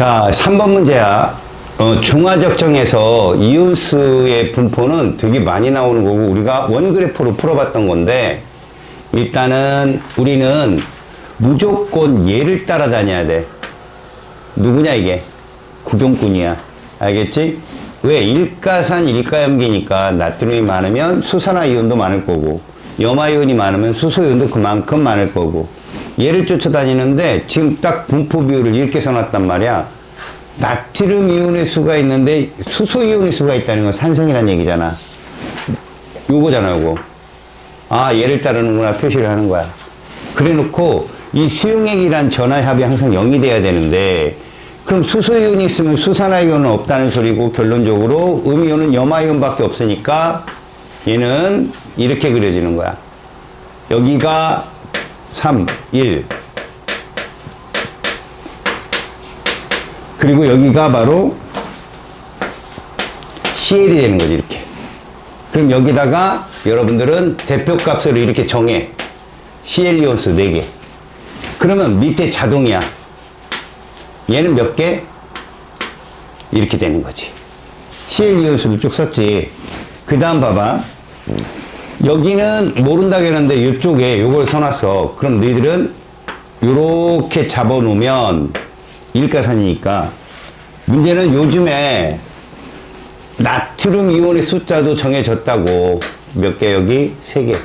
자, 3번 문제야. 중화적정에서 이온수의 분포는 되게 많이 나오는 거고, 우리가 원그래프로 풀어봤던 건데, 일단은 우리는 무조건 얘를 따라다녀야 돼. 누구냐, 이게? 구병꾼이야. 알겠지? 왜? 일가산, 일가염기니까 나트륨이 많으면 수산화이온도 많을 거고, 염화이온이 많으면 수소이온도 그만큼 많을 거고, 얘를 쫓아다니는데 지금 딱 분포 비율을 이렇게 써놨단 말이야. 나트륨 이온의 수가 있는데 수소 이온의 수가 있다는 건 산성이란 얘기잖아. 요거잖아, 요거. 아, 얘를 따르는구나 표시를 하는 거야. 그래 놓고 이 수용액이란 전하합이 항상 0이 돼야 되는데, 그럼 수소 이온이 있으면 수산화 이온은 없다는 소리고, 결론적으로 음이온은 염화 이온밖에 없으니까 얘는 이렇게 그려지는 거야. 여기가 3, 1. 그리고 여기가 바로 CL이 되는 거지, 이렇게. 그럼 여기다가 여러분들은 대표값을 이렇게 정해. CL 이온수 4개. 그러면 밑에 자동이야. 얘는 몇 개? 이렇게 되는 거지. CL 이온수를 쭉 썼지. 그 다음 봐봐. 여기는 모른다고 했는데 이쪽에 요걸 써놨어. 그럼 너희들은 요렇게 잡아놓으면 일가산이니까, 문제는 요즘에 나트륨 이온의 숫자도 정해졌다고. 몇 개? 여기 3개.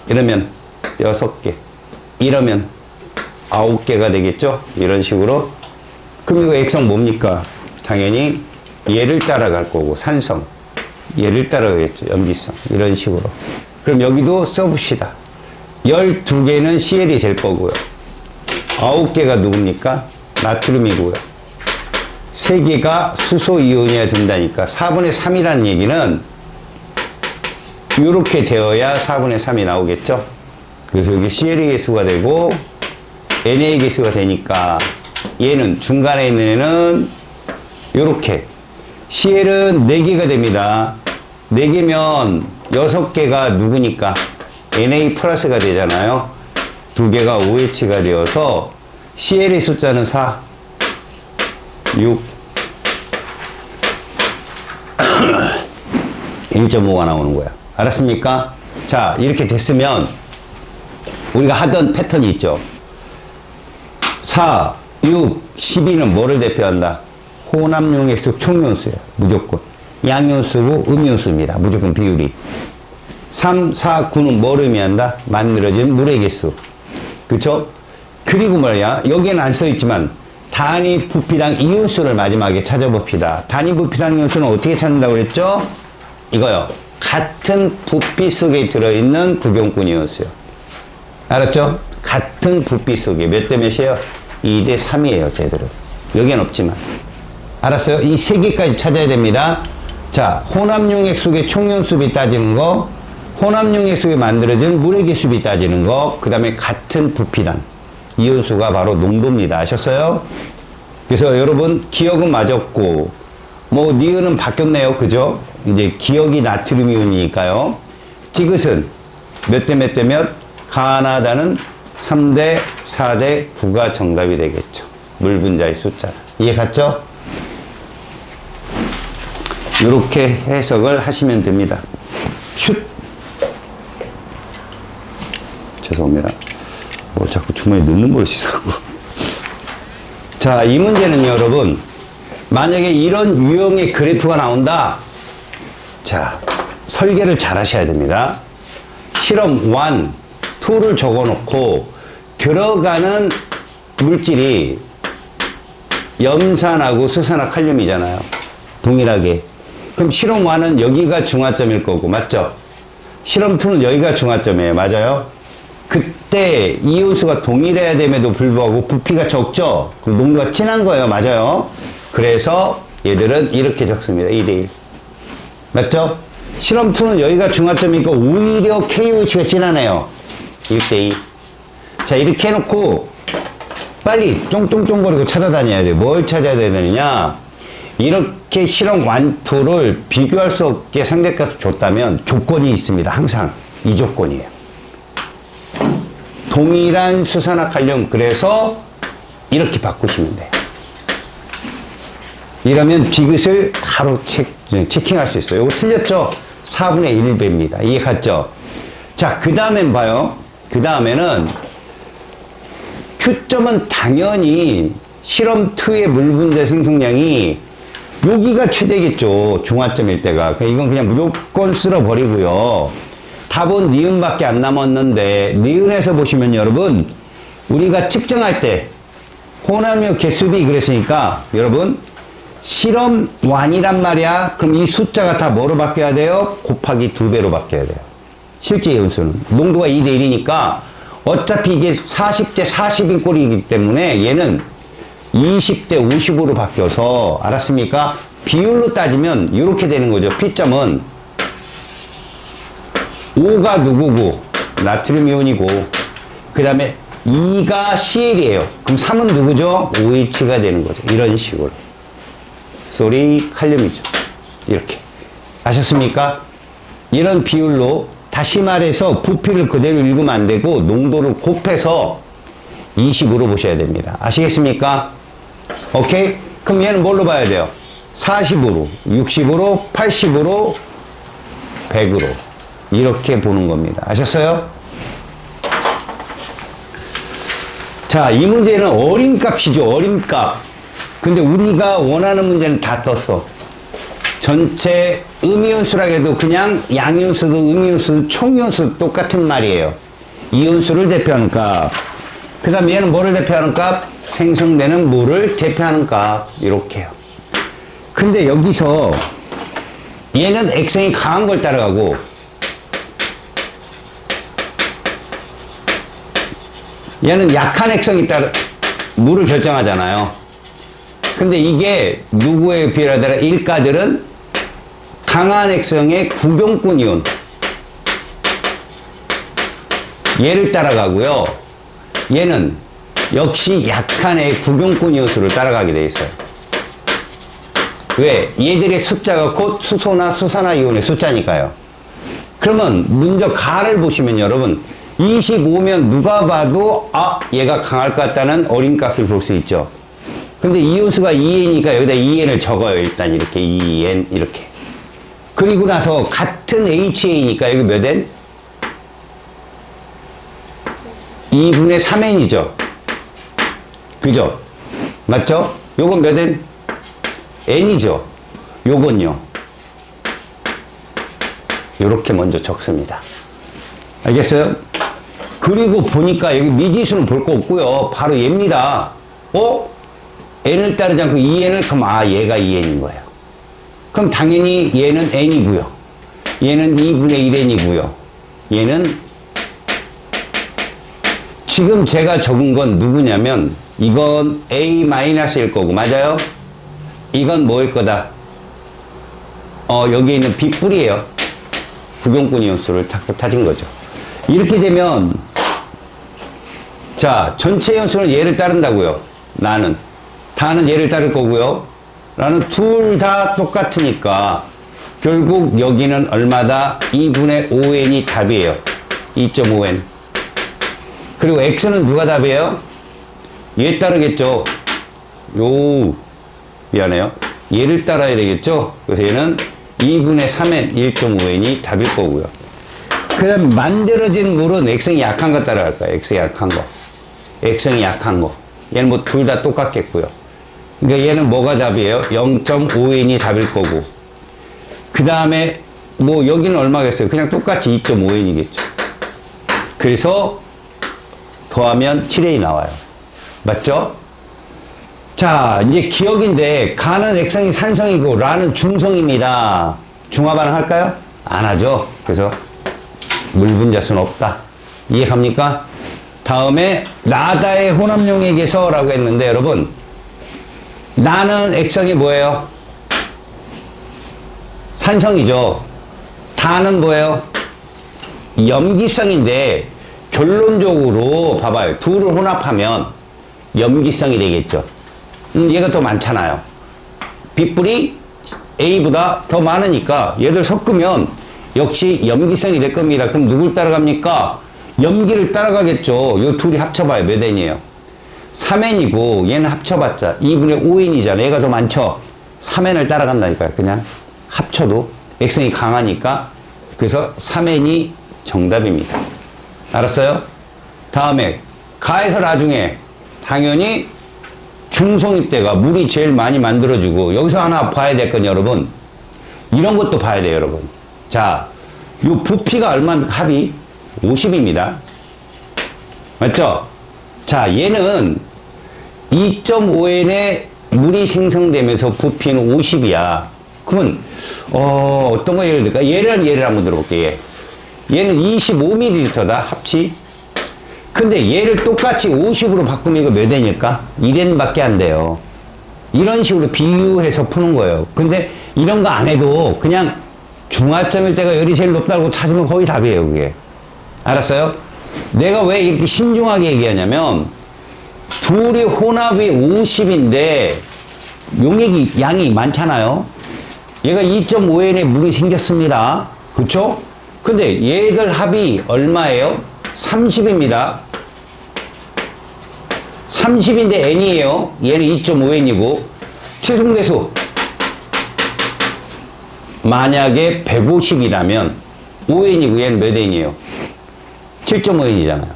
이러면 6개. 이러면 9개가 되겠죠? 이런 식으로. 그럼 이거 액성 뭡니까? 당연히 얘를 따라갈 거고, 산성. 얘를 따라가겠죠. 염기성. 이런 식으로. 그럼 여기도 써봅시다. 12개는 CL이 될 거고요. 9개가 누굽니까? 나트륨이고요. 3개가 수소 이온이어야 된다니까. 4분의 3이라는 얘기는 이렇게 되어야 4분의 3이 나오겠죠. 그래서 여기 CL의 개수가 되고 NA의 개수가 되니까, 얘는 중간에 있는 애는 이렇게 CL은 4개가 됩니다. 4개면 6개가 누구니까? NA 플러스가 되잖아요. 2개가 OH가 되어서 CL의 숫자는 4, 6, 1.5가 나오는 거야. 알았습니까? 자, 이렇게 됐으면 우리가 하던 패턴이 있죠. 4, 6, 12는 뭐를 대표한다? 혼합용액수 총연수예요. 무조건. 양연수고 음연수입니다. 무조건 비율이. 3, 4, 9는 뭘 의미한다? 만들어진 물의 개수. 그쵸? 그리고 뭐야? 여기에는 안 써있지만 단위 부피당 이온수를 마지막에 찾아봅시다. 단위 부피당 이온수는 어떻게 찾는다고 그랬죠? 이거요. 같은 부피 속에 들어있는 구병꾼 이온수요. 알았죠? 같은 부피 속에 몇 대 몇이에요? 2대 3이에요, 쟤들은. 여기는 없지만. 알았어요? 이 3개까지 찾아야 됩니다. 자, 혼합용액 속의 총연수비 따지는 거, 혼합용액 속에 만들어진 물의 개수비 따지는 거, 그 다음에 같은 부피당. 이온수가 바로 농도입니다. 아셨어요? 그래서 여러분, 기억은 맞았고, 뭐, 니은은 바뀌었네요. 그죠? 이제 기억이 나트륨 이온이니까요. 지그슨 몇 대 몇 대 몇? 가나다는 3대 4대 9가 정답이 되겠죠. 물 분자의 숫자. 이해 갔죠? 이렇게 해석을 하시면 됩니다. 슛! 죄송합니다. 자꾸 주머니에 넣는 걸 씻하고. 자, 이 문제는 여러분, 만약에 이런 유형의 그래프가 나온다. 자, 설계를 잘 하셔야 됩니다. 실험 1, 2를 적어 놓고 들어가는 물질이 염산하고 수산화 칼륨이잖아요. 동일하게. 그럼 실험 1은 여기가 중화점일 거고, 맞죠? 실험 2는 여기가 중화점이에요. 맞아요? 그때 이온수가 동일해야 됨에도 불구하고 부피가 적죠? 그럼 농도가 진한 거예요. 맞아요? 그래서 얘들은 이렇게 적습니다. 2대1. 맞죠? 실험 2는 여기가 중화점이니까 오히려 KOH가 진하네요. 1대2. 자, 이렇게 해놓고 빨리 쫑쫑쫑거리고 찾아다녀야 돼. 뭘 찾아야 되느냐? 이렇게 실험 1, 2를 비교할 수 없게 상대값을 줬다면 조건이 있습니다. 항상 이 조건이에요. 동일한 수산화 칼륨. 그래서 이렇게 바꾸시면 돼요. 이러면 디귿을 바로 체킹할 수 있어요. 이거 틀렸죠? 4분의 1배입니다. 이해 갔죠? 자, 그 다음엔 봐요. 그 다음에는 Q점은 당연히 실험 2의 물분자 생성량이 여기가 최대겠죠. 중화점일 때가. 이건 그냥 무조건 쓸어버리고요. 답은 니은밖에 안 남았는데 니은에서 보시면 여러분 우리가 측정할 때 호남유 개수비 그랬으니까 여러분 실험 1이란 말이야. 그럼 이 숫자가 다 뭐로 바뀌어야 돼요? 곱하기 2배로 바뀌어야 돼요. 실제 연수는 농도가 2대 1이니까 어차피 이게 40대 40인 꼴이기 때문에 얘는 20대 50으로 바뀌어서 알았습니까? 비율로 따지면 이렇게 되는 거죠. P점은 5가 누구고 나트륨 이온이고 그 다음에 2가 CL이에요. 그럼 3은 누구죠? OH가 되는 거죠. 이런 식으로. 소리 칼륨이죠. 이렇게. 아셨습니까? 이런 비율로 다시 말해서 부피를 그대로 읽으면 안 되고 농도를 곱해서 20으로 보셔야 됩니다. 아시겠습니까? 오케이? 그럼 얘는 뭘로 봐야 돼요? 40으로, 60으로, 80으로, 100으로 이렇게 보는 겁니다. 아셨어요? 자, 이 문제는 어림값이죠. 어림값. 근데 우리가 원하는 문제는 다 떴어. 전체 음이온수라고 해도 그냥 양이온수도 음이온수도 총이온수도 똑같은 말이에요. 이온수를 대표하는 값. 그 다음 얘는 뭐를 대표하는 값? 생성되는 물을 대표하는 값. 이렇게요. 근데 여기서 얘는 액성이 강한 걸 따라가고 얘는 약한 액성이 따라 물을 결정하잖아요. 근데 이게 누구에 비례하더라? 일가들은 강한 액성의 구경꾼 이온 얘를 따라가고요. 얘는 역시 약한 의 구경꾼 이온수를 따라가게 돼 있어요. 왜? 얘들의 숫자가 곧 수소나 수산화 이온의 숫자니까요. 그러면 먼저 가를 보시면 여러분 25면 누가 봐도 아 얘가 강할 것 같다는 어림값을 볼 수 있죠. 근데 이온수가 2N이니까 여기다 2N을 적어요. 일단 이렇게 2N 이렇게. 그리고 나서 같은 HA니까 여기 몇 N? 2분의 3N이죠. 그죠? 맞죠? 요건 몇 N? N이죠. 요건요. 요렇게 먼저 적습니다. 알겠어요? 그리고 보니까 여기 미지수는 볼 거 없고요. 바로 얘입니다. N을 따르지 않고 2N을 그럼 얘가 2N인 거예요. 그럼 당연히 얘는 N이고요. 얘는 2분의 1N이고요. 얘는 지금 제가 적은 건 누구냐면 이건 A-일 거고 맞아요? 이건 뭐일 거다? 여기에 있는 B뿔이에요. 구경꾼 이온수를 찾은 거죠. 이렇게 되면 자 전체 이온수는 얘를 따른다고요. 다는 얘를 따를 거고요. 나는 둘 다 똑같으니까 결국 여기는 얼마다? 2분의 5n이 답이에요. 2.5n. 그리고 x는 누가 답이에요? 얘 따르겠죠. 미안해요. 얘를 따라야 되겠죠. 그래서 얘는 2분의 3n 1.5n이 답일 거고요. 그 다음 만들어진 물은 액성이 약한 거 따라갈 거예요. 액성이 약한 거. 액성이 약한 거. 얘는 뭐 둘 다 똑같겠고요. 그러니까 얘는 뭐가 답이에요? 0.5n이 답일 거고. 그 다음에 뭐 여기는 얼마겠어요? 그냥 똑같이 2.5n이겠죠. 그래서 더하면 7n이 나와요. 맞죠? 자, 이제 기억인데 가는 액성이 산성이고 라는 중성입니다. 중화 반응할까요? 안 하죠. 그래서 물분자수는 없다. 이해갑니까? 다음에 나다의 혼합용액에서 라고 했는데 여러분 나는 액성이 뭐예요? 산성이죠. 다는 뭐예요? 염기성인데 결론적으로 봐봐요. 둘을 혼합하면 염기성이 되겠죠. 얘가 더 많잖아요. B뿔이 A보다 더 많으니까 얘들 섞으면 역시 염기성이 될 겁니다. 그럼 누굴 따라갑니까? 염기를 따라가겠죠. 요 둘이 합쳐봐요. 몇 N이에요? 3N이고 얘는 합쳐봤자 2분의 5N이잖아. 얘가 더 많죠. 3N을 따라간다니까요. 그냥 합쳐도 액성이 강하니까. 그래서 3N이 정답입니다. 알았어요? 다음에 가에서 나중에 당연히 중성입 때가 물이 제일 많이 만들어지고, 여기서 하나 봐야 될 건 여러분, 이런 것도 봐야 돼요, 여러분. 자, 요 부피가 얼마입니까? 합이 50입니다. 맞죠? 자, 얘는 2.5N의 물이 생성되면서 부피는 50이야. 그러면 어떤 거 예를 들까? 예를 한번 들어볼게요. 얘는 25ml다, 합치. 근데 얘를 똑같이 50으로 바꾸면 이거 몇 N일까? 1N밖에 안 돼요. 이런 식으로 비유해서 푸는 거예요. 근데 이런 거 안 해도 그냥 중화점일 때가 열이 제일 높다고 찾으면 거의 답이에요, 그게. 알았어요? 내가 왜 이렇게 신중하게 얘기하냐면, 둘이 혼합이 50인데 용액이, 양이 많잖아요. 얘가 2.5N의 물이 생겼습니다. 그쵸? 근데 얘들 합이 얼마예요? 30입니다. 30인데 N이에요. 얘는 2.5N이고, 최종대수. 만약에 150이라면 5N이고 얘는 몇 N이에요? 7.5N이잖아요.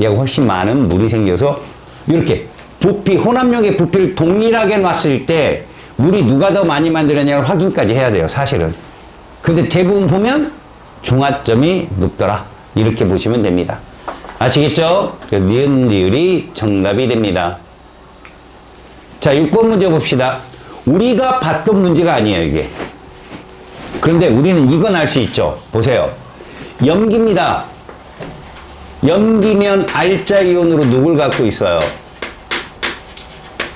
얘가 훨씬 많은 물이 생겨서 이렇게 부피, 혼합용의 부피를 동일하게 놨을 때 물이 누가 더 많이 만들었냐를 확인까지 해야 돼요, 사실은. 근데 대부분 보면 중화점이 높더라. 이렇게 보시면 됩니다. 아시겠죠? 니은, 리을이 정답이 됩니다. 자, 6번 문제 봅시다. 우리가 봤던 문제가 아니에요, 이게. 그런데 우리는 이건 알 수 있죠. 보세요. 염기입니다. 염기면 알짜이온으로 누굴 갖고 있어요?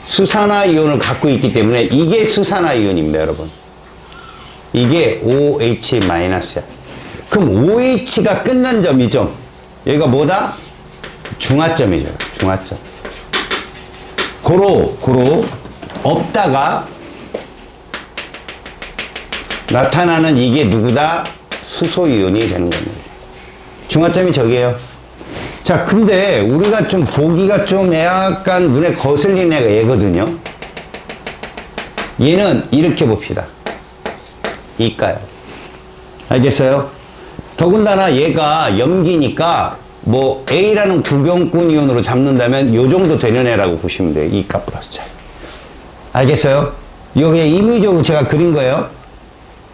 수산화이온을 갖고 있기 때문에 이게 수산화이온입니다, 여러분. 이게 OH-야. 그럼 OH가 끝난 점이죠. 여기가 뭐다? 중화점이죠. 중화점. 고로 없다가 나타나는 이게 누구다? 수소이온이 되는 겁니다. 중화점이 저기예요. 자, 근데 우리가 좀 보기가 좀 약간 눈에 거슬리는 애가 얘거든요. 얘는 이렇게 봅시다. 이가요. 알겠어요? 더군다나 얘가 염기니까 뭐 A라는 구경꾼 이온으로 잡는다면 요 정도 되는 애라고 보시면 돼요. 이가 플러스 차이. 알겠어요? 이게 임의적으로 제가 그린 거예요.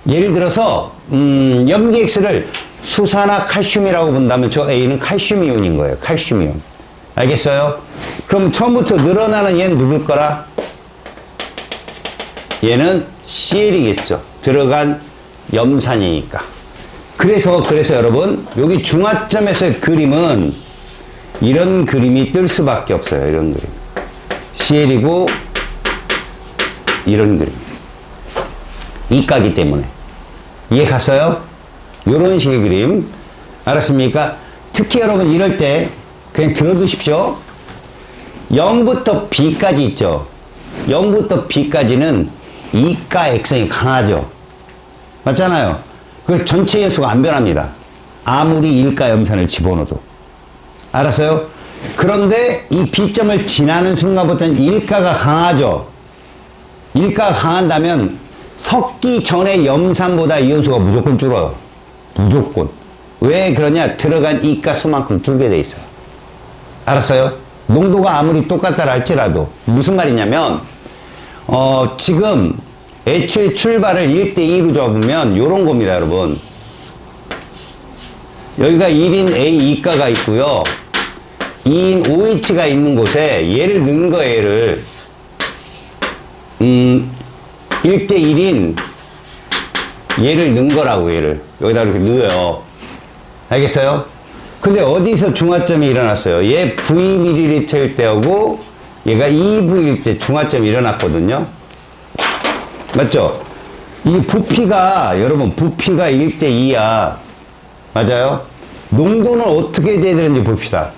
예를 들어서 염기 X를 수산화 칼슘이라고 본다면 저 A는 칼슘 이온인 거예요. 칼슘 이온. 알겠어요? 그럼 처음부터 늘어나는 얘는 누굴 거라? 얘는 CL이겠죠. 들어간 염산이니까. 그래서 여러분, 여기 중화점에서의 그림은 이런 그림이 뜰 수밖에 없어요. 이런 그림. CL이고 이런 그림. 이가기 때문에. 이해 갔어요? 요런 식의 그림. 알았습니까? 특히 여러분 이럴 때 그냥 들어두십시오. 0부터 B까지 있죠. 0부터 B까지는 이가 액성이 강하죠. 맞잖아요. 그 전체 연수가 안 변합니다. 아무리 일가 염산을 집어넣어도. 알았어요? 그런데 이 B점을 지나는 순간부터는 일가가 강하죠. 일가가 강한다면 섞기 전에 염산보다 이온수가 무조건 줄어요. 무조건. 왜 그러냐? 들어간 이가 수만큼 줄게 돼 있어요. 알았어요? 농도가 아무리 똑같다 할지라도. 무슨 말이냐면 지금 애초에 출발을 1대2로 잡으면 요런 겁니다, 여러분. 여기가 1인 A 이가가 있고요. 2인 OH가 있는 곳에 얘를 넣은 거예요, 얘를. 1대1인 얘를 넣은 거라고, 얘를. 여기다 이렇게 넣어요. 알겠어요? 근데 어디서 중화점이 일어났어요? 얘 VmL일 때하고 얘가 2V일 때 중화점이 일어났거든요. 맞죠? 이 부피가, 여러분, 부피가 1대2야. 맞아요? 농도는 어떻게 돼야 되는지 봅시다.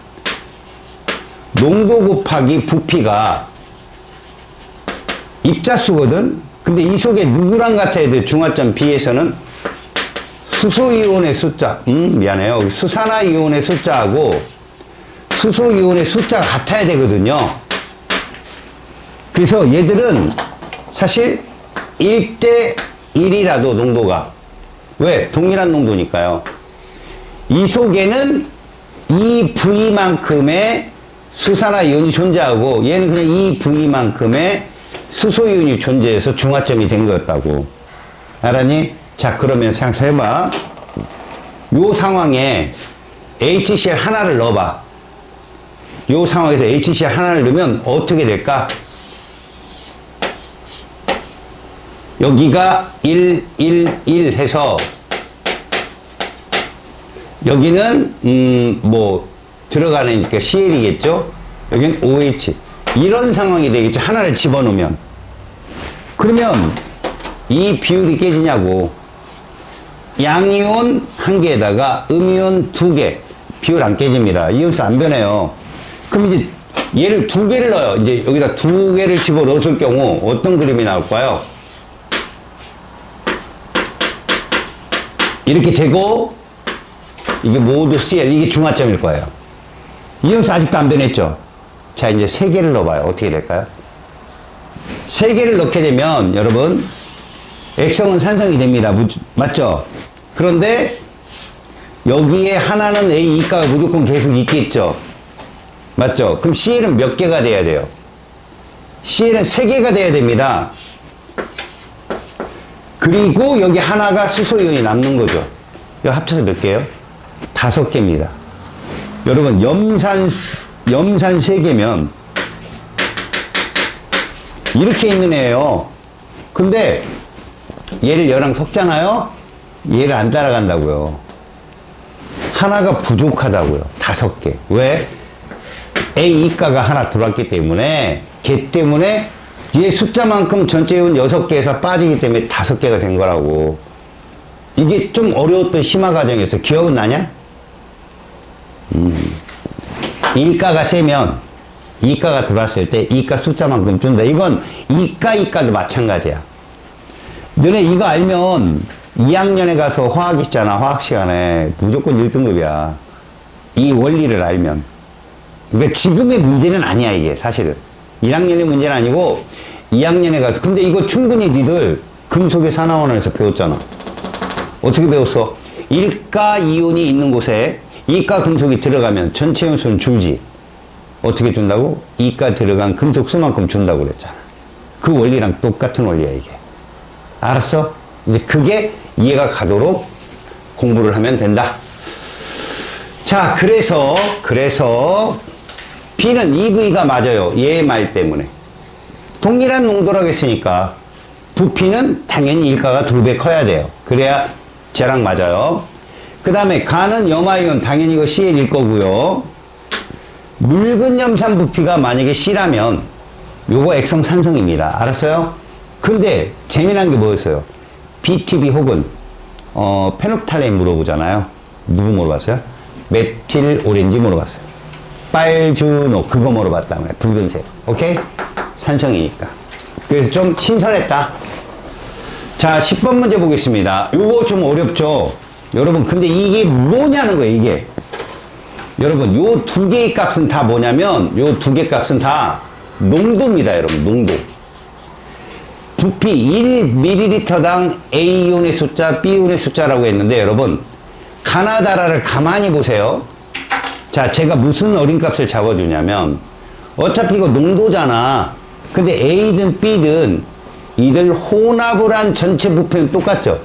농도 곱하기 부피가 입자수거든? 근데 이 속에 누구랑 같아야 돼? 중화점 B에서는 수소이온의 숫자, 미안해요. 수산화이온의 숫자하고 수소이온의 숫자가 같아야 되거든요. 그래서 얘들은 사실 1대 1이라도 농도가. 왜? 동일한 농도니까요. 이 속에는 이 V만큼의 수산화이온이 존재하고 얘는 그냥 이 V만큼의 수소이온이 존재해서 중화점이 된 거였다고. 알았니? 자, 그러면 생각해봐. 요 상황에 HCl 하나를 넣어봐. 요 상황에서 HCl 하나를 넣으면 어떻게 될까? 여기가 1, 1, 1 해서 여기는 뭐 들어가는 그 CL이겠죠? 여기는 OH. 이런 상황이 되겠죠. 하나를 집어넣으면. 그러면 이 비율이 깨지냐고. 양이온 한 개에다가 음이온 두 개. 비율 안 깨집니다. 이온수 안 변해요. 그럼 이제 얘를 두 개를 넣어요. 이제 여기다 두 개를 집어 넣었을 경우 어떤 그림이 나올까요? 이렇게 되고 이게 모두 CL, 이게 중화점일 거예요. 이온수 아직도 안 변했죠? 자, 이제 세 개를 넣어봐요. 어떻게 될까요? 세 개를 넣게 되면 여러분 액성은 산성이 됩니다. 맞죠? 그런데 여기에 하나는 A, E가가 무조건 계속 있겠죠? 맞죠? 그럼 CL은 몇 개가 돼야 돼요? CL은 세 개가 돼야 됩니다. 그리고 여기 하나가 수소이온이 남는 거죠. 이거 합쳐서 몇 개예요? 5개입니다. 여러분 염산 3개면 이렇게 있는 애예요. 근데 얘를 얘랑 섞잖아요. 얘를 안 따라간다고요. 하나가 부족하다고요. 5개. 왜? A, E가가 하나 들어왔기 때문에 걔 때문에 얘 숫자만큼 전체 이온 6개에서 빠지기 때문에 5개가 된 거라고. 이게 좀 어려웠던 심화 과정이었어. 기억은 나냐? E가가 세면 E가가 들어왔을 때 E가 숫자만큼 준다. 이건 E가도 마찬가지야. 너네 이거 알면 2학년에 가서 화학 있잖아. 화학 시간에 무조건 1등급이야. 이 원리를 알면. 그러니까 지금의 문제는 아니야, 이게 사실은. 1학년의 문제는 아니고 2학년에 가서. 근데 이거 충분히 니들 금속의 산화원에서 배웠잖아. 어떻게 배웠어? 1가 이온이 있는 곳에 2가 금속이 들어가면 전체 이온수는 줄지. 어떻게 준다고? 2가 들어간 금속 수만큼 준다고 그랬잖아. 그 원리랑 똑같은 원리야, 이게. 알았어? 이제 그게 이해가 가도록 공부를 하면 된다. 자, 그래서 B는 EV가 맞아요. 얘의 말 때문에. 동일한 농도라고 했으니까 부피는 당연히 1가가 2배 커야 돼요. 그래야 쟤랑 맞아요. 그 다음에 가는 염화이온 당연히 이거 CL일 거고요. 묽은 염산 부피가 만약에 C라면 요거 액성 산성입니다. 알았어요? 근데 재미난 게 뭐였어요? BTB 혹은 페놉탈레인 물어보잖아요. 누구 물어봤어요? 메틸 오렌지 물어봤어요. 빨주노 그거 물어봤다며. 붉은색. 오케이? 산성이니까. 그래서 좀 신선했다. 자, 10번 문제 보겠습니다. 요거 좀 어렵죠? 여러분, 근데 이게 뭐냐는 거예요, 이게. 여러분, 요 두 개의 값은 다 뭐냐면, 요 두 개 값은 다 농도입니다, 여러분, 농도. 부피 1ml당 A이온의 숫자, B이온의 숫자라고 했는데, 여러분, 가나다라를 가만히 보세요. 자, 제가 무슨 어림값을 잡아주냐면, 어차피 이거 농도잖아. 근데 A든 B든 이들 혼합을 한 전체 부피는 똑같죠?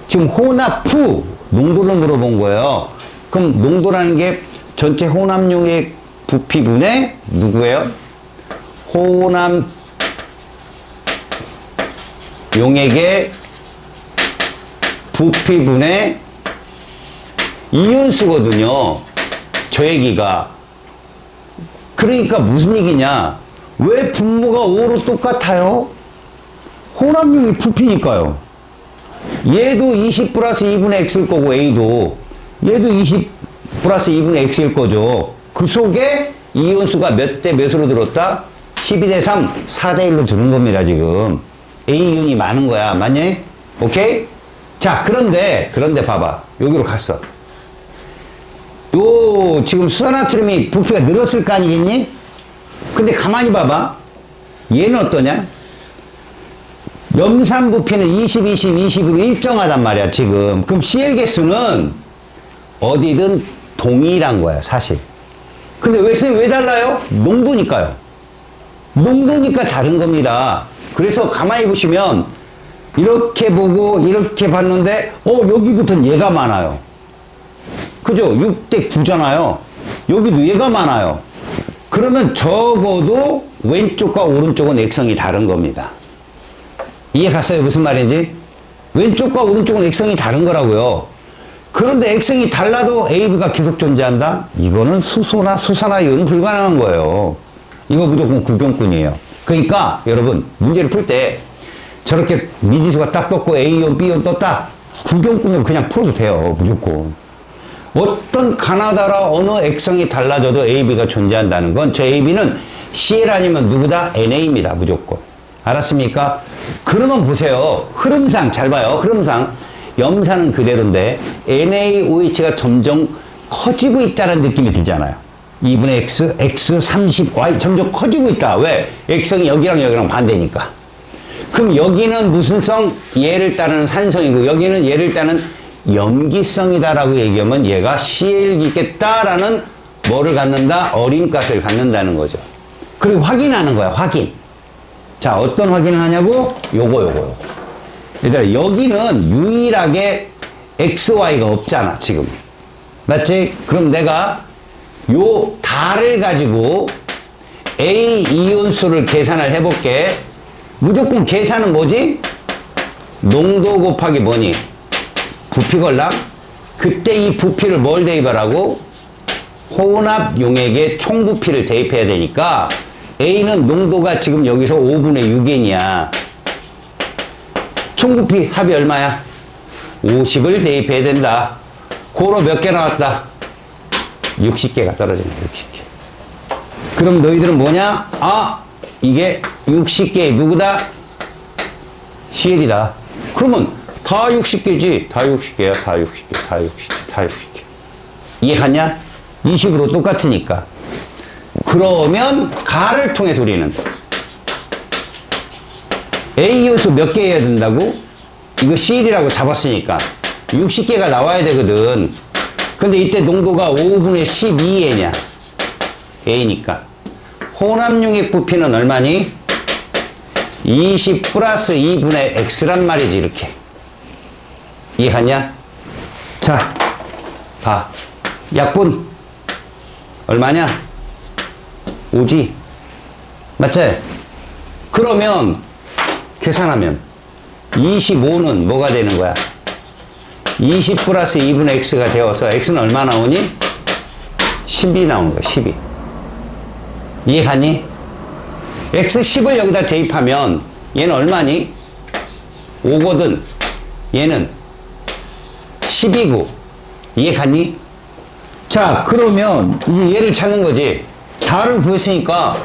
지금 혼합 후 농도를 물어본 거예요. 그럼 농도라는 게 전체 혼합용의 부피분의 누구예요? 혼합 용액의 부피분의 이온수거든요. 저 얘기가. 그러니까 무슨 얘기냐? 왜 분모가 5로 똑같아요? 혼합용이 부피니까요. 얘도 20 플러스 2분의 x일 거고 A도 얘도 20 플러스 2분의 x일 거죠. 그 속에 이온수가 몇 대 몇으로 들었다? 12대 3, 4대 1로 들은 겁니다, 지금. A이온이 많은 거야. 맞니? 오케이? 자, 그런데 봐봐. 여기로 갔어. 요, 지금 수산화트륨이 부피가 늘었을 거 아니겠니? 근데 가만히 봐봐. 얘는 어떠냐? 염산 부피는 20, 20, 20으로 일정하단 말이야, 지금. 그럼 CL 개수는 어디든 동일한 거야, 사실. 근데 왜 달라요? 농도니까요. 농도니까 다른 겁니다. 그래서 가만히 보시면, 이렇게 보고, 이렇게 봤는데, 여기부터는 얘가 많아요. 그죠? 6대 9잖아요. 여기도 얘가 많아요. 그러면 적어도 왼쪽과 오른쪽은 액성이 다른 겁니다. 이해 갔어요? 무슨 말인지? 왼쪽과 오른쪽은 액성이 다른 거라고요. 그런데 액성이 달라도 AB가 계속 존재한다? 이거는 수소나 수산화이온은 불가능한 거예요. 이거 무조건 구경꾼이에요. 그러니까 여러분 문제를 풀 때 저렇게 미지수가 딱 떴고 A이온, B이온 떴다? 구경꾼으로 그냥 풀어도 돼요. 무조건. 어떤 가나다라 어느 액성이 달라져도 AB가 존재한다는 건 저 AB는 CL 아니면 누구다? NA입니다. 무조건. 알았습니까? 그러면 보세요. 흐름상 잘 봐요. 흐름상 염산은 그대로인데 NaOH가 점점 커지고 있다는 느낌이 들잖아요. 2분의 X, X 30, Y 점점 커지고 있다. 왜? 액성이 여기랑 여기랑 반대니까. 그럼 여기는 무슨 성? 얘를 따르는 산성이고 여기는 얘를 따르는 염기성이다라고 얘기하면 얘가 CL이겠다라는 뭐를 갖는다? 어림값을 갖는다는 거죠. 그리고 확인하는 거야. 확인. 자, 어떤 확인을 하냐고? 요거. 얘들아, 여기는 유일하게 XY가 없잖아, 지금. 맞지? 그럼 내가 요 달을 가지고 A 이온수를 계산을 해볼게. 무조건 계산은 뭐지? 농도 곱하기 뭐니? 부피 걸랑? 그때 이 부피를 뭘 대입하라고? 혼합 용액의 총 부피를 대입해야 되니까 A는 농도가 지금 여기서 5분의 6N이야. 총 부피 합이 얼마야? 50을 대입해야 된다. 고로 몇 개 나왔다? 60개가 떨어지네, 60개. 그럼 너희들은 뭐냐? 이게 60개의 누구다? CL이다. 그러면 다 60개지. 다 60개야. 다 60개. 다 60개. 다 60개. 이해 갔냐? 20으로 똑같으니까. 그러면 가를 통해서 우리는 A 요소 몇 개 해야 된다고? 이거 CL이라고 잡았으니까 60개가 나와야 되거든. 근데 이때 농도가 5분의 12N이야. A니까. 혼합용액 부피는 얼마니? 20 플러스 2분의 X란 말이지, 이렇게. 이해 갔냐? 자, 봐. 약분. 얼마냐? 5지. 맞지? 그러면, 계산하면, 25는 뭐가 되는 거야? 20 플러스 2분의 X가 되어서, X는 얼마 나오니? 10이 나오는 거야, 12. 이해 갔니? X10을 여기다 대입하면, 얘는 얼마니? 5거든. 얘는 10이고. 이해 갔니? 자, 그러면, 이제 얘를 찾는 거지. 달을 구했으니까,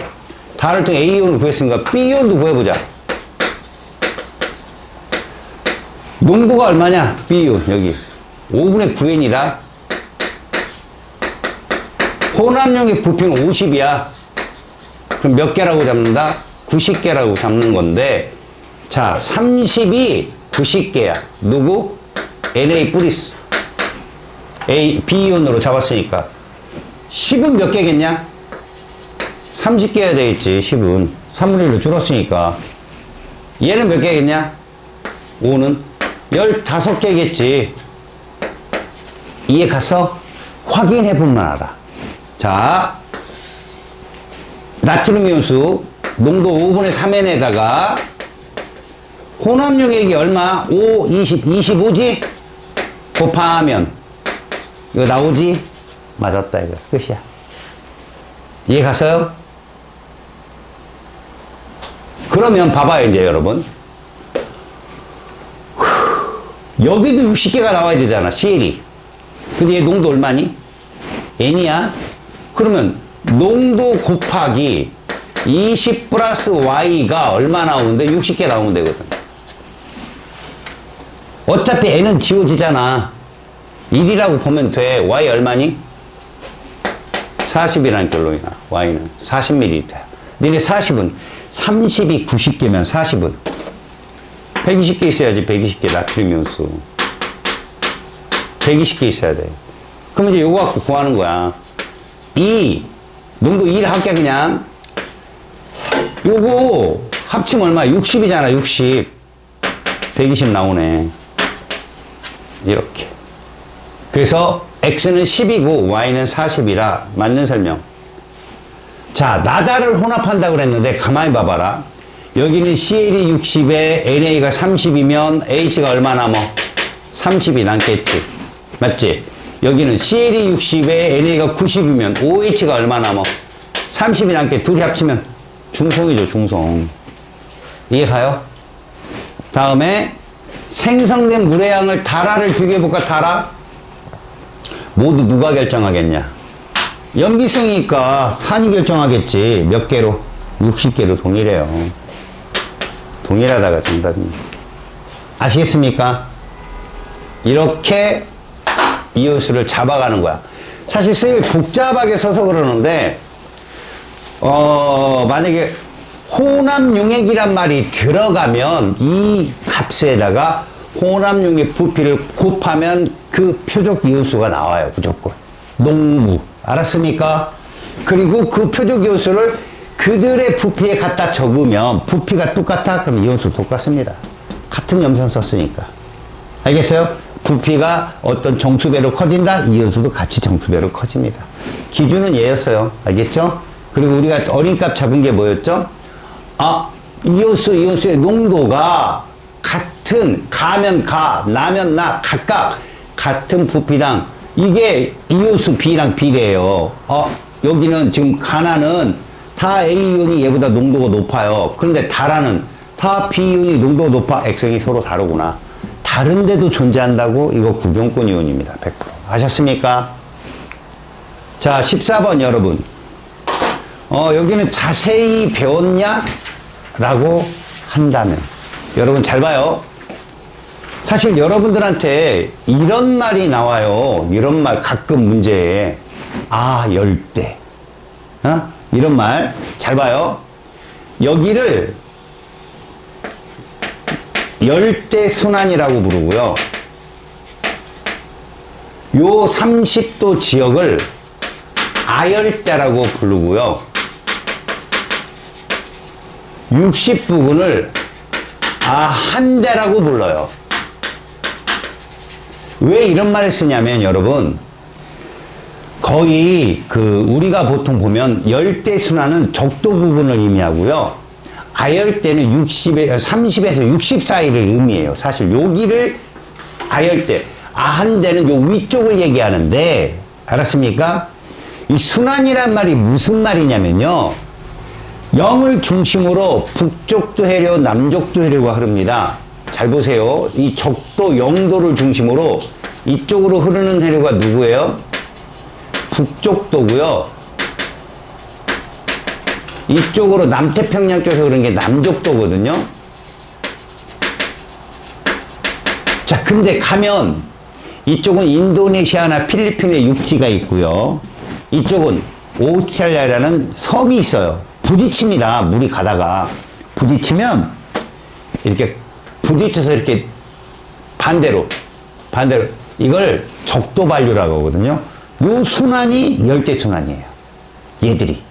달을 통해 A이온을 구했으니까, B이온도 구해보자. 농도가 얼마냐? B이온, 여기. 5분의 9N이다. 혼합용의 부피는 50이야. 그럼 몇 개라고 잡는다? 90개라고 잡는 건데, 자, 30이 90개야. 누구? Na 뿌리스. B이온으로 잡았으니까. 10은 몇 개겠냐? 30개야 되겠지, 10은. 3분의 1로 줄었으니까. 얘는 몇 개겠냐? 5는 15개겠지. 이해 갔어? 확인해 보면 알아. 자, 나트륨 이온수 농도 5분의 3N에다가 혼합용액이 얼마? 5, 20, 25지? 곱하면 이거 나오지? 맞았다, 이거. 끝이야. 이해 갔어요? 그러면 봐봐요, 이제 여러분. 여기도 60개가 나와야 되잖아, CL이. 근데 얘 농도 얼마니? N이야? 그러면 농도 곱하기 20 플러스 Y가 얼마 나오는데? 60개 나오면 되거든. 어차피 N은 지워지잖아. 1이라고 보면 돼. Y 얼마니? 40이라는 결론이 나. Y는 40ml야. 근데 40은 30이 90개면 40은 120개 있어야지, 120개 나트륨 이온수. 120개 있어야 돼. 그럼 이제 요거 갖고 구하는 거야. 농도 2를 할게, 그냥. 요거 합치면 얼마? 60이잖아, 60. 120 나오네. 이렇게. 그래서 X는 10이고 Y는 40이라 맞는 설명. 자, 나다를 혼합한다고 그랬는데 가만히 봐봐라. 여기는 CL이 60에 NA가 30이면 H가 얼마 남어? 30이 남겠지. 맞지? 여기는 CL이 60에 NA가 90이면 OH가 얼마 남어? 30이 남게. 둘이 합치면 중성이죠, 중성. 이해 가요? 다음에 생성된 물의 양을 달아를 비교해볼까, 달아? 모두 누가 결정하겠냐? 연비성이니까 산이 결정하겠지. 몇 개로? 60개로 동일해요. 동일하다가 정답입니다. 아시겠습니까? 이렇게 이온수를 잡아가는 거야. 사실 쌤이 복잡하게 써서 그러는데 만약에 혼합융액이란 말이 들어가면 이 값에다가 혼합융액 부피를 곱하면 그 표적 이온수가 나와요. 무조건. 농부. 알았습니까? 그리고 그 표적 이온수를 그들의 부피에 갖다 적으면 부피가 똑같아? 그럼 이온수 똑같습니다. 같은 염산 썼으니까. 알겠어요? 부피가 어떤 정수배로 커진다? 이온수도 같이 정수배로 커집니다. 기준은 얘였어요. 알겠죠? 그리고 우리가 어린값 잡은 게 뭐였죠? 이온수의 농도가 같은, 가면 가, 나면 나, 각각 같은 부피당. 이게 이온수 B랑 비례해요. 여기는 지금 가나는 타 A이온이 얘보다 농도가 높아요. 그런데 다라는 타 B이온이 농도가 높아. 액성이 서로 다르구나. 다른데도 존재한다고? 이거 구경권 이온입니다. 100%. 아셨습니까? 자, 14번 여러분. 여기는 자세히 배웠냐? 라고 한다면. 여러분 잘 봐요. 사실 여러분들한테 이런 말이 나와요. 이런 말 가끔 문제에. 열대. 이런 말. 잘 봐요. 여기를 열대순환이라고 부르고요. 요 30도 지역을 아열대라고 부르고요. 60 부근을 한대라고 불러요. 왜 이런 말을 쓰냐면 여러분, 거의 우리가 보통 보면 열대순환은 적도 부분을 의미하고요. 아열대는 30에서 60 사이를 의미해요. 사실 여기를 아열대, 한대는 요 위쪽을 얘기하는데, 알았습니까? 이 순환이란 말이 무슨 말이냐면요. 0을 중심으로 북쪽도 해류, 남쪽도 해류가 흐릅니다. 잘 보세요. 이 적도 0도를 중심으로 이쪽으로 흐르는 해류가 누구예요? 북쪽도고요. 이쪽으로 남태평양 쪽에서 흐르는 게 남쪽도거든요. 자, 근데 가면 이쪽은 인도네시아나 필리핀의 육지가 있고요. 이쪽은 오스트랄리아라는 섬이 있어요. 부딪힙니다. 물이 가다가 부딪히면 이렇게 부딪혀서 이렇게 반대로 이걸 적도 반류라고 하거든요. 요 순환이 열대 순환이에요. 얘들이.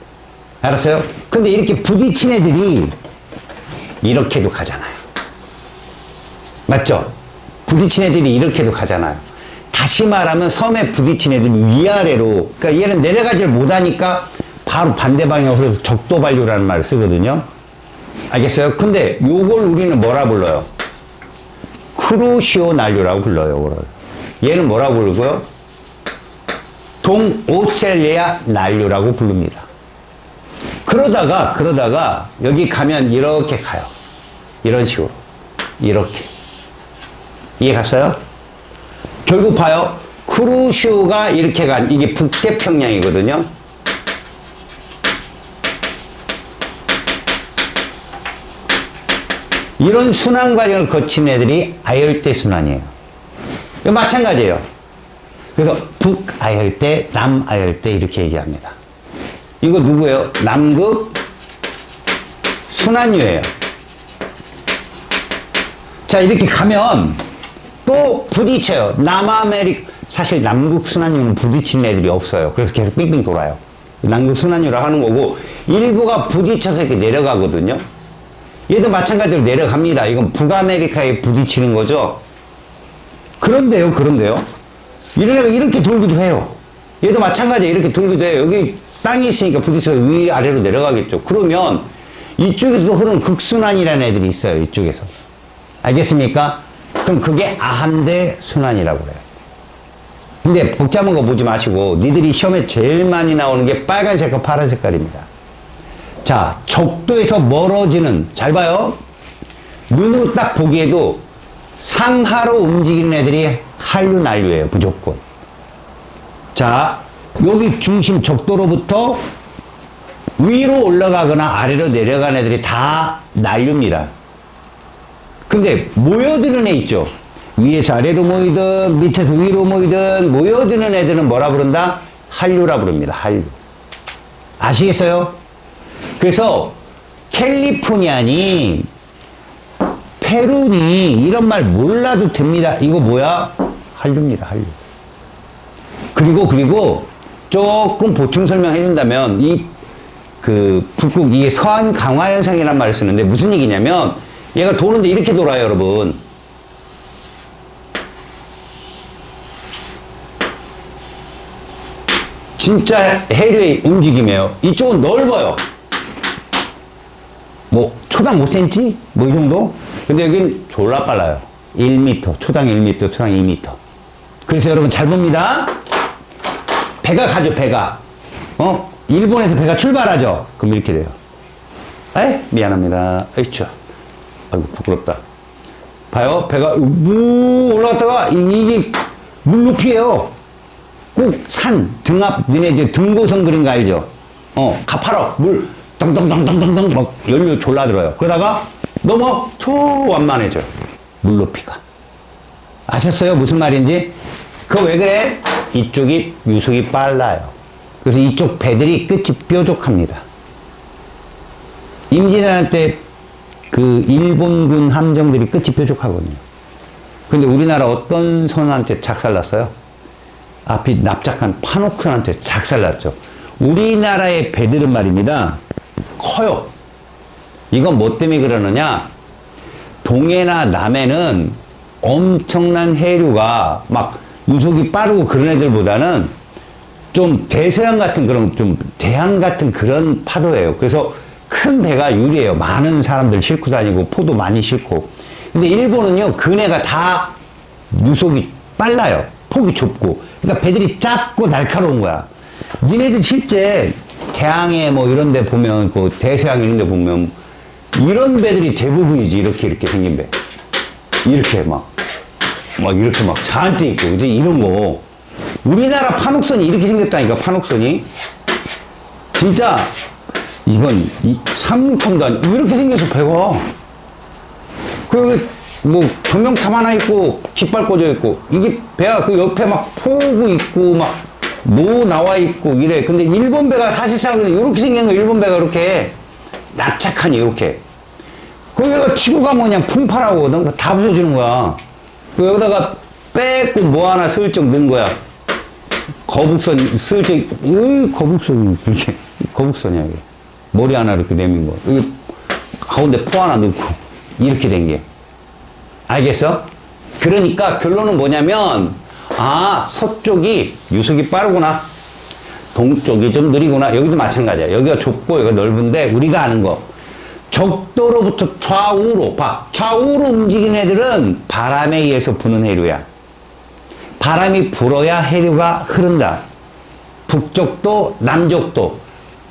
알았어요? 근데 이렇게 부딪힌 애들이 이렇게도 가잖아요. 맞죠? 부딪힌 애들이 이렇게도 가잖아요. 다시 말하면 섬에 부딪힌 애들이 위아래로, 그러니까 얘는 내려가지를 못하니까 바로 반대 방향으로 흐려서 적도 반류라는 말을 쓰거든요. 알겠어요? 근데 요걸 우리는 뭐라 불러요? 크루시오 난류라고 불러요. 요거를. 얘는 뭐라고 부르고요? 동오스트랄리아 난류라고 부릅니다. 그러다가 여기 가면 이렇게 가요. 이런 식으로. 이렇게. 이해 갔어요? 결국 봐요. 크루시오가 이렇게 이게 북태평양이거든요. 이런 순환 과정을 거친 애들이 아열대 순환이에요. 이거 마찬가지예요. 그래서 북아열대, 남아열대 이렇게 얘기합니다. 이거 누구예요? 남극 순환류예요. 자, 이렇게 가면 또 부딪혀요. 사실 남극순환율은 부딪히는 애들이 없어요. 그래서 계속 빙빙 돌아요. 남극순환율을 하는 거고, 일부가 부딪혀서 이렇게 내려가거든요. 얘도 마찬가지로 내려갑니다. 이건 북아메리카에 부딪히는 거죠. 그런데요. 이렇게 돌기도 해요. 얘도 마찬가지로 이렇게 돌기도 해요. 여기 땅이 있으니까 부딪혀서 위아래로 내려가겠죠. 그러면 이쪽에서 흐르는 극순환이라는 애들이 있어요. 이쪽에서. 알겠습니까? 그럼 그게 아한대 순환이라고 그래요. 근데 복잡한 거 보지 마시고 니들이 시험에 제일 많이 나오는 게 빨간 색깔, 파란 색깔입니다. 자, 적도에서 멀어지는, 잘 봐요. 눈으로 딱 보기에도 상하로 움직이는 애들이 한류, 난류예요. 무조건. 자, 여기 중심 적도로부터 위로 올라가거나 아래로 내려가는 애들이 다 난류입니다. 근데 모여드는 애 있죠. 위에서 아래로 모이든 밑에서 위로 모이든 모여드는 애들은 뭐라 부른다? 한류라 부릅니다. 한류. 아시겠어요? 그래서 캘리포니아니, 페루니 이런 말 몰라도 됩니다. 이거 뭐야? 한류입니다. 한류. 그리고 조금 보충 설명해 준다면 북극 이게 서한 강화 현상이란 말을 쓰는데 무슨 얘기냐면 얘가 도는데 이렇게 돌아요, 여러분. 진짜 해류의 움직임이에요. 이쪽은 넓어요. 뭐 초당 5cm? 뭐 이 정도? 근데 여긴 졸라 빨라요. 1m, 초당 1m, 초당 2m. 그래서 여러분 잘 봅니다. 배가 가죠, 배가. 일본에서 배가 출발하죠. 그럼 이렇게 돼요. 에이, 미안합니다. 에이차. 아이고, 부끄럽다. 봐요. 배가 무 올라갔다가 이게 물 높이에요. 꼭 산, 등 앞, 너네 이제 등고성 그린 거 알죠? 가파로 물 덩덩덩덩덩덩 막 연료 졸라 들어요. 그러다가 넘어 완만해져요. 물 높이가. 아셨어요? 무슨 말인지? 그거 왜 그래? 이쪽이 유속이 빨라요. 그래서 이쪽 배들이 끝이 뾰족합니다. 임진왜란 때 그 일본군 함정들이 끝이 뾰족하거든요. 근데 우리나라 어떤 선한테 작살났어요? 앞이 납작한 판옥선한테 작살났죠. 우리나라의 배들은 말입니다. 커요. 이건 뭐 때문에 그러느냐? 동해나 남해는 엄청난 해류가 막 유속이 빠르고 그런 애들보다는 좀 대서양 같은 그런 좀 대양 같은 그런 파도예요. 그래서 큰 배가 유리해요. 많은 사람들 싣고 다니고 포도 많이 싣고. 근데 일본은요, 그네가 다 유속이 빨라요. 폭이 좁고. 그러니까 배들이 작고 날카로운 거야. 니네들 실제 대항해 뭐 이런 데 보면, 그 대서양 이런 데 보면 이런 배들이 대부분이지. 이렇게 생긴 배. 이렇게 이렇게 잔뜩 있고, 그지? 이런 거. 우리나라 판옥선이 이렇게 생겼다니까, 판옥선이. 진짜, 이건, 상륙함도 아니고, 이렇게 생겨서 배가. 조명탑 하나 있고, 깃발 꽂아 있고, 이게 배가 그 옆에 포구 있고, 노 나와 있고, 이래. 근데 일본 배가 사실상 이렇게 생긴 거, 일본 배가 이렇게, 납작하니, 이렇게. 거기가 치고 가면 그냥 풍파라고 다 부서지는 거야. 여기다가 빼고 뭐 하나 슬쩍 넣은 거야. 거북선 슬쩍, 거북선이 이렇게, 거북선이야, 이게. 머리 하나 이렇게 내민 거. 여기 가운데 포 하나 넣고, 이렇게 된 게. 알겠어? 그러니까 결론은 뭐냐면, 서쪽이 유속이 빠르구나. 동쪽이 좀 느리구나. 여기도 마찬가지야. 여기가 좁고 여기가 넓은데, 우리가 아는 거. 적도로부터 좌우로, 좌우로 움직이는 애들은 바람에 의해서 부는 해류야. 바람이 불어야 해류가 흐른다. 북적도, 남적도,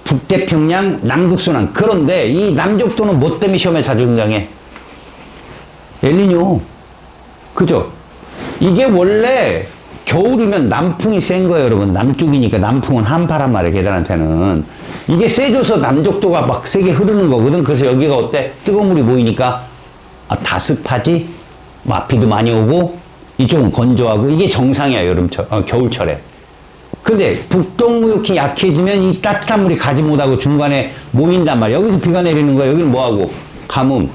북태평양, 남극순환. 그런데 이 남적도는 뭐 때문에 시험에 자주 등장해? 엘니뇨. 그죠? 이게 원래 겨울이면 남풍이 센 거예요, 여러분. 남쪽이니까 남풍은 한파란 말이에요, 계단한테는. 이게 세져서 남적도가 막 세게 흐르는 거거든. 그래서 여기가 어때? 뜨거운 물이 모이니까 다습하지? 비도 많이 오고, 이쪽은 건조하고, 이게 정상이야, 겨울철에. 근데 북동무역이 약해지면 이 따뜻한 물이 가지 못하고 중간에 모인단 말이야. 여기서 비가 내리는 거야. 여기는 뭐하고? 가뭄.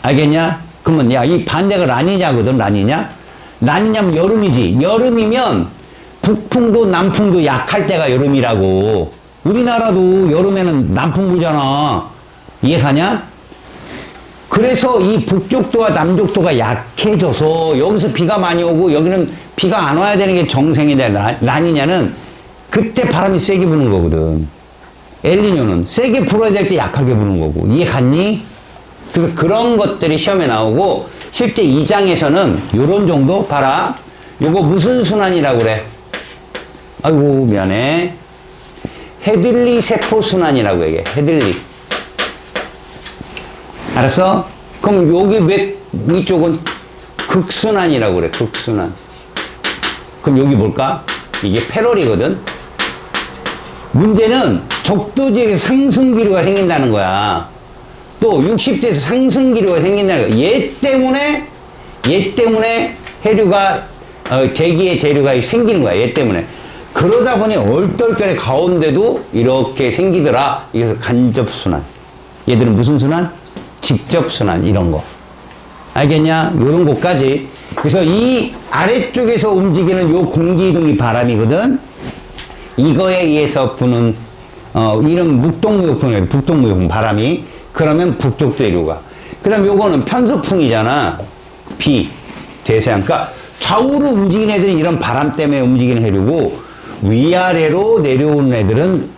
알겠냐? 그러면 야, 이 반대가 라니냐거든, 라니냐? 라니냐면 여름이지. 여름이면 북풍도 남풍도 약할 때가 여름이라고. 우리나라도 여름에는 남풍 불잖아. 이해가냐? 그래서 이 북쪽도와 남쪽도가 약해져서 여기서 비가 많이 오고 여기는 비가 안 와야 되는 게 정생인데 라니냐는 그때 바람이 세게 부는 거거든. 엘니뇨는 세게 불어야 될 때 약하게 부는 거고. 이해갔니? 그래서 그런 것들이 시험에 나오고 실제 2장에서는 요런 정도 봐라. 요거 무슨 순환이라고 그래? 아이고 미안해. 헤들리 세포 순환이라고 얘기해. 헤들리. 알았어? 그럼 여기 위쪽은 극순환이라고 그래. 극순환. 그럼 여기 뭘까? 이게 패럴이거든. 문제는 적도지역에 상승기류가 생긴다는 거야. 또 60대에서 상승기류가 생긴다는 거야. 얘 때문에 해류가 대기의 대류가 생기는 거야. 얘 때문에. 그러다 보니 얼떨결에 가운데도 이렇게 생기더라. 이래서 간접순환. 얘들은 무슨 순환? 직접순환 이런 거. 알겠냐? 요런 것까지. 그래서 이 아래쪽에서 움직이는 요 공기이동이 바람이거든. 이거에 의해서 부는 이름 북동무역풍이에요. 북동무역풍 바람이. 그러면 북쪽 대류가. 그 다음 요거는 편서풍이잖아. 비, 대서양. 그러니까 좌우로 움직이는 애들은 이런 바람 때문에 움직이는 해류고 위아래로 내려오는 애들은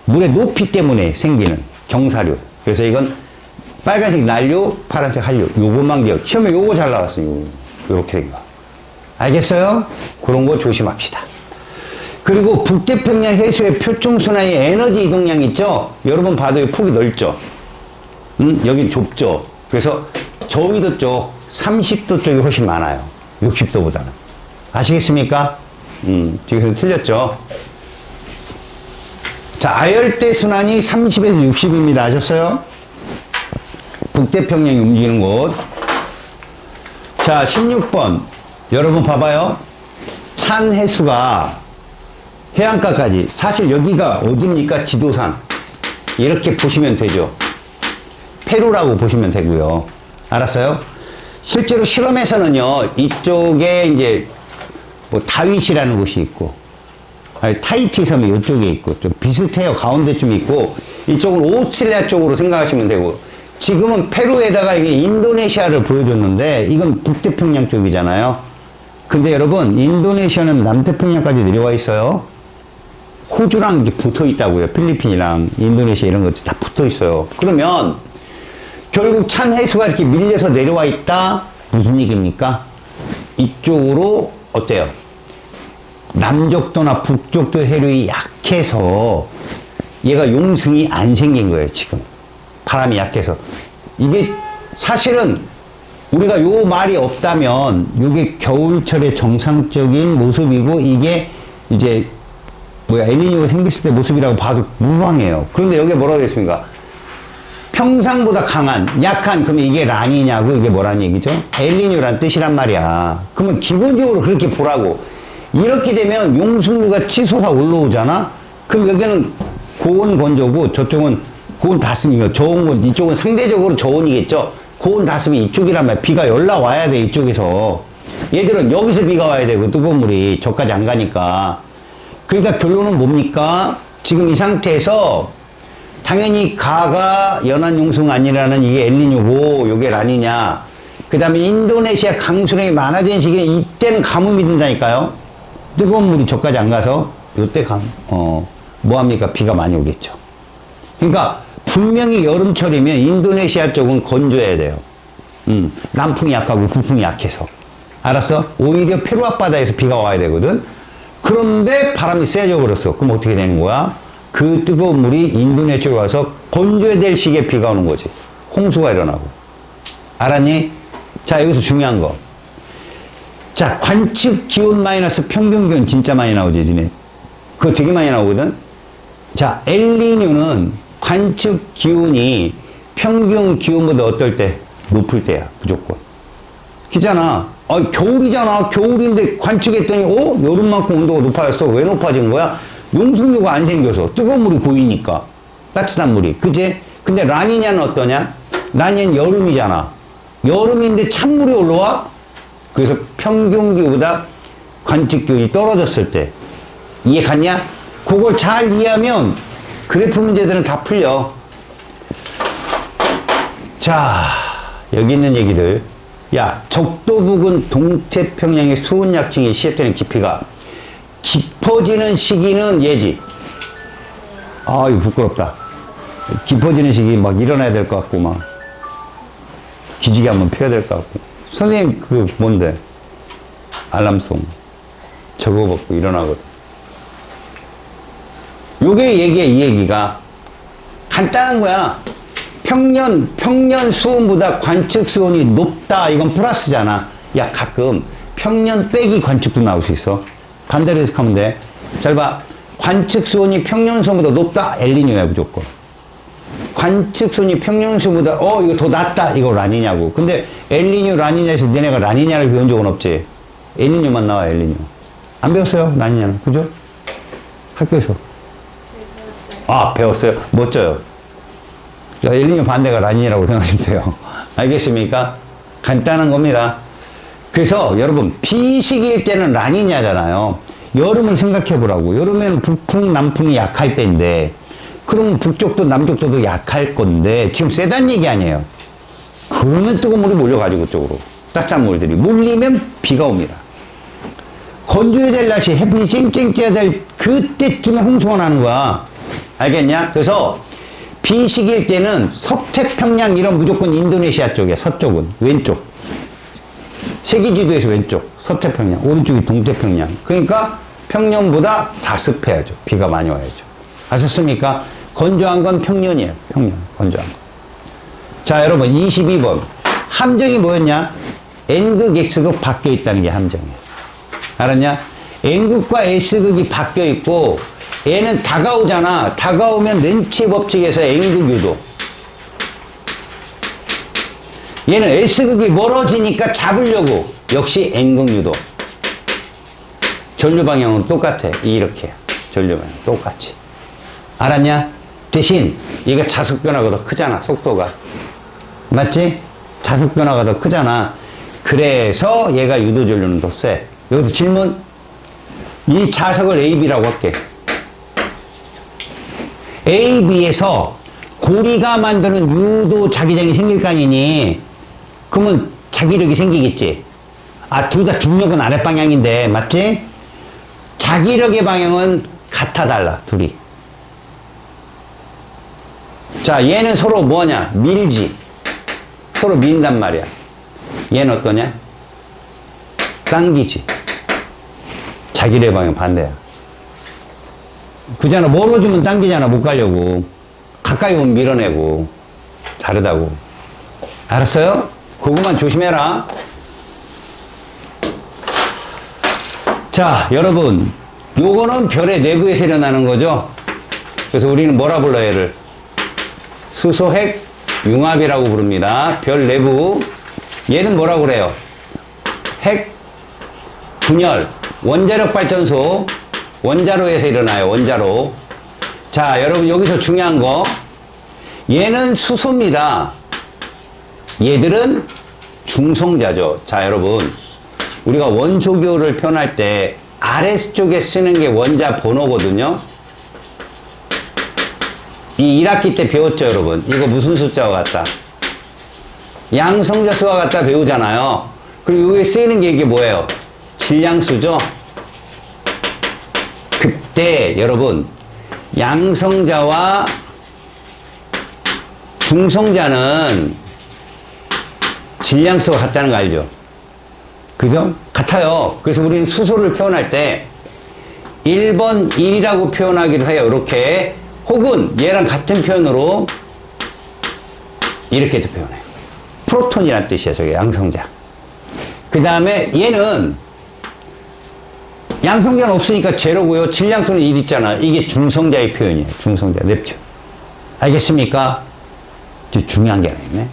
물의 높이 때문에 생기는 경사류. 그래서 이건 빨간색 난류, 파란색 한류. 요것만 기억. 시험에 요거 잘 나왔어요. 요렇게 된 거. 알겠어요? 그런 거 조심합시다. 그리고 북태평양 해수의 표층순환의 에너지 이동량 있죠? 여러분 봐도 폭이 넓죠? 여기 좁죠? 그래서 저위도 쪽, 30도 쪽이 훨씬 많아요. 60도보다는. 아시겠습니까? 지금 틀렸죠? 자, 아열대 순환이 30에서 60입니다. 아셨어요? 북태평양이 움직이는 곳. 자, 16번. 여러분 봐봐요. 찬 해수가 해안가까지. 사실 여기가 어딥니까? 지도상. 이렇게 보시면 되죠. 페루라고 보시면 되고요. 알았어요? 실제로 실험에서는요, 이쪽에 이제 뭐 다윗이라는 곳이 있고, 타히티 섬이 이쪽에 있고, 좀 비슷해요. 가운데쯤 있고, 이쪽은 오스트레일리아 쪽으로 생각하시면 되고, 지금은 페루에다가 이게 인도네시아를 보여줬는데, 이건 북태평양 쪽이잖아요. 근데 여러분, 인도네시아는 남태평양까지 내려와 있어요. 호주랑 이렇게 붙어 있다고요. 필리핀이랑 인도네시아 이런 것들 다 붙어 있어요. 그러면, 결국 찬 해수가 이렇게 밀려서 내려와 있다? 무슨 얘기입니까? 이쪽으로, 어때요? 남쪽도나 북쪽도 해류이 약해서 얘가 용승이 안 생긴 거예요, 지금. 바람이 약해서. 이게 사실은 우리가 요 말이 없다면 이게 겨울철의 정상적인 모습이고 이게 이제 엘니뇨가 생겼을 때 모습이라고 봐도 무방해요. 그런데 여기에 뭐라고 됐습니까? 평상보다 강한, 약한, 그러면 이게 라니냐고 이게 뭐란 얘기죠? 엘니뇨란 뜻이란 말이야. 그러면 기본적으로 그렇게 보라고. 이렇게 되면 용승류가 치솟아 올라오잖아? 그럼 여기는 고온 건조고 저쪽은 고온 다스미고 저온, 이쪽은 상대적으로 저온이겠죠? 고온 다스미 이쪽이란 말이야. 비가 올라와야 돼, 이쪽에서. 얘들은 여기서 비가 와야 되고 뜨거운 물이 저까지 안 가니까. 그러니까 결론은 뭡니까? 지금 이 상태에서 당연히 가가 연안용승아니라는 이게 엘니뇨고 요게 라니냐. 그 다음에 인도네시아 강수량이 많아진 시기에 이때는 가뭄이 된다니까요. 뜨거운 물이 저까지 안 가서 요때 뭐합니까? 비가 많이 오겠죠. 그러니까 분명히 여름철이면 인도네시아 쪽은 건조해야 돼요. 남풍이 약하고 북풍이 약해서. 알았어? 오히려 페루 앞바다에서 비가 와야 되거든. 그런데 바람이 세져 버렸어. 그럼 어떻게 되는 거야? 그 뜨거운 물이 인도네시아로 와서 건조해야 될 시기에 비가 오는 거지. 홍수가 일어나고. 알았니? 자, 여기서 중요한 거. 자, 관측 기온 마이너스 평균 기온 진짜 많이 나오지, 니네. 그거 되게 많이 나오거든? 자, 엘니뇨는 관측 기온이 평균 기온보다 어떨 때? 높을 때야, 무조건. 그잖아. 겨울이잖아. 겨울인데 관측했더니, 여름만큼 온도가 높아졌어. 왜 높아진 거야? 용승류가 안 생겨서. 뜨거운 물이 보이니까. 따뜻한 물이. 그지? 근데 라니냐는 어떠냐? 라니냐는 여름이잖아. 여름인데 찬물이 올라와? 그래서 평균기후보다 관측기온이 떨어졌을 때. 이해 갔냐? 그걸 잘 이해하면 그래프 문제들은 다 풀려. 자, 여기 있는 얘기들. 야, 적도 부근 동태평양의 수온 약층이 시작되는 깊이가 깊어지는 시기는 얘지. 아, 이거 부끄럽다. 깊어지는 시기 막 일어나야 될 것 같고, 막. 기지개 한번 펴야 될 것 같고. 선생님, 그, 뭔데? 알람송. 저거 받고 일어나거든. 요게 얘기야, 이 얘기가. 간단한 거야. 평년 수온보다 관측 수온이 높다. 이건 플러스잖아. 야, 가끔 평년 빼기 관측도 나올 수 있어. 반대로 해석하면 돼. 잘 봐. 관측 수온이 평년 수온보다 높다. 엘니뇨야, 무조건. 관측 수온이 평년 수온보다, 이거 더 낮다. 이거 라니냐고. 근데 엘니뇨, 라니냐에서 너네가 라니냐를 배운 적은 없지. 엘니뇨만 나와, 엘니뇨. 안 배웠어요? 라니냐는. 그죠? 학교에서. 아, 배웠어요? 멋져요. 엘니뇨 반대가 라니냐라고 생각하시면 돼요. 알겠습니까? 간단한 겁니다. 그래서 여러분, 비시기일 때는 라니냐잖아요. 여름을 생각해 보라고. 여름에는 북풍, 남풍이 약할 때인데, 그러면 북쪽도 남쪽도 약할 건데, 지금 세단 얘기 아니에요. 그러면 뜨거운 물이 몰려가지고 그쪽으로. 따뜻한 물들이. 몰리면 비가 옵니다. 건조해야 될 날씨, 햇빛이 쨍쨍 쬐야 될 그때쯤에 홍수가 나는 거야. 알겠냐? 그래서 비시기일 때는 서태평양 이런 무조건 인도네시아 쪽이야. 서쪽은. 왼쪽. 세계지도에서 왼쪽. 서태평양. 오른쪽이 동태평양. 그러니까 평년보다 다 습해야죠. 비가 많이 와야죠. 아셨습니까? 건조한 건 평년이에요. 평년. 건조한 거. 자, 여러분 22번. 함정이 뭐였냐? N극, X극 바뀌어 있다는 게 함정이에요. 알았냐? N극과 S극이 바뀌어 있고 얘는 다가오잖아. 다가오면 렌치의 법칙에서 N극 유도. 얘는 S극이 멀어지니까 잡으려고. 역시 N극 유도. 전류 방향은 똑같아. 이렇게. 전류 방향 똑같이. 알았냐? 대신 얘가 자속 변화가 더 크잖아. 속도가. 맞지? 자속 변화가 더 크잖아. 그래서 얘가 유도 전류는 더 세. 여기서 질문. 이 자석을 AB라고 할게. AB에서 고리가 만드는 유도 자기장이 생길 거 아니니? 그러면 자기력이 생기겠지. 아, 둘 다 중력은 아랫방향인데, 맞지? 자기력의 방향은 같아 달라, 둘이. 자, 얘는 서로 뭐냐? 밀지. 서로 민단 말이야. 얘는 어떠냐? 당기지. 자기력의 방향 반대야. 그잖아. 멀어지면 당기잖아. 못 가려고. 가까이 오면 밀어내고. 다르다고. 알았어요? 그거만 조심해라. 자, 여러분. 요거는 별의 내부에서 일어나는 거죠. 그래서 우리는 뭐라 불러요, 얘를? 수소핵 융합이라고 부릅니다. 별 내부. 얘는 뭐라고 그래요? 핵 분열. 원자력 발전소. 원자로에서 일어나요. 원자로. 자, 여러분 여기서 중요한 거. 얘는 수소입니다. 얘들은 중성자죠. 자, 여러분. 우리가 원소교를 표현할 때 아래쪽에 쓰는 게 원자 번호거든요. 이 1학기 때 배웠죠, 여러분? 이거 무슨 숫자와 같다? 양성자 수와 같다 배우잖아요. 그리고 여기에 쓰이는 게 이게 뭐예요? 질량수죠? 그때 여러분 양성자와 중성자는 질량수가 같다는 거 알죠? 그죠? 같아요. 그래서 우리는 수소를 표현할 때 1번 1이라고 표현하기도 해요. 이렇게. 혹은 얘랑 같은 표현으로 이렇게도 표현해요. 프로톤이란 뜻이야. 저게 양성자. 그 다음에 얘는 양성자는 없으니까 제로고요. 질량수는 1 있잖아. 이게 중성자의 표현이에요. 중성자, 넵튠. 알겠습니까? 중요한 게 하나 있네.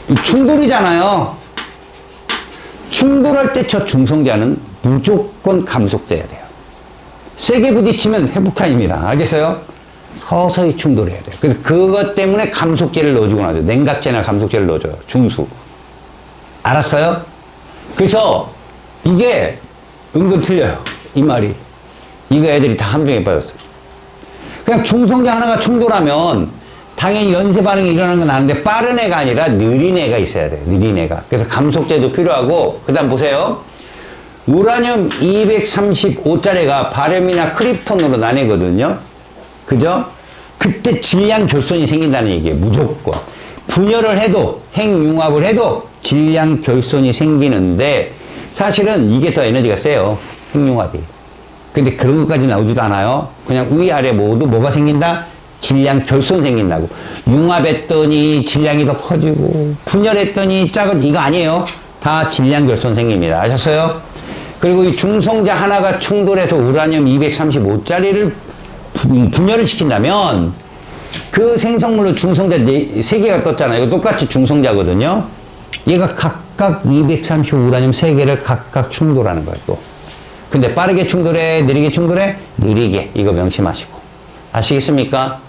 이 충돌이잖아요. 충돌할 때 저 중성자는 무조건 감속돼야 돼요. 세게 부딪히면 회복타입니다. 알겠어요? 서서히 충돌해야 돼요. 그래서 그것 때문에 감속제를 넣어주고 나죠. 냉각제나 감속제를 넣어줘요. 중수. 알았어요? 그래서 이게 은근 틀려요. 이 말이. 이거 애들이 다 함정에 빠졌어요. 그냥 중성자 하나가 충돌하면 당연히 연쇄 반응이 일어나는 건 아는데 빠른 애가 아니라 느린 애가 있어야 돼요. 느린 애가. 그래서 감속제도 필요하고, 그 다음 보세요. 우라늄 235짜리가 바륨이나 크립톤으로 나뉘거든요. 그죠? 그때 질량 결손이 생긴다는 얘기예요. 무조건. 분열을 해도, 핵융합을 해도 질량 결손이 생기는데, 사실은 이게 더 에너지가 세요. 핵융합이. 근데 그런 것까지 나오지도 않아요. 그냥 위아래 모두 뭐가 생긴다? 질량 결손 생긴다고. 융합했더니 질량이 더 커지고, 분열했더니 작은, 이거 아니에요. 다 질량 결손 생깁니다. 아셨어요? 그리고 이 중성자 하나가 충돌해서 우라늄 235짜리를 분열을 시킨다면, 그 생성물로 중성자 3개가 떴잖아요. 이거 똑같이 중성자거든요. 얘가 각각 235 우라늄 3개를 각각 충돌하는 거예요, 또. 근데 빠르게 충돌해, 느리게 충돌해? 느리게. 이거 명심하시고. 아시겠습니까?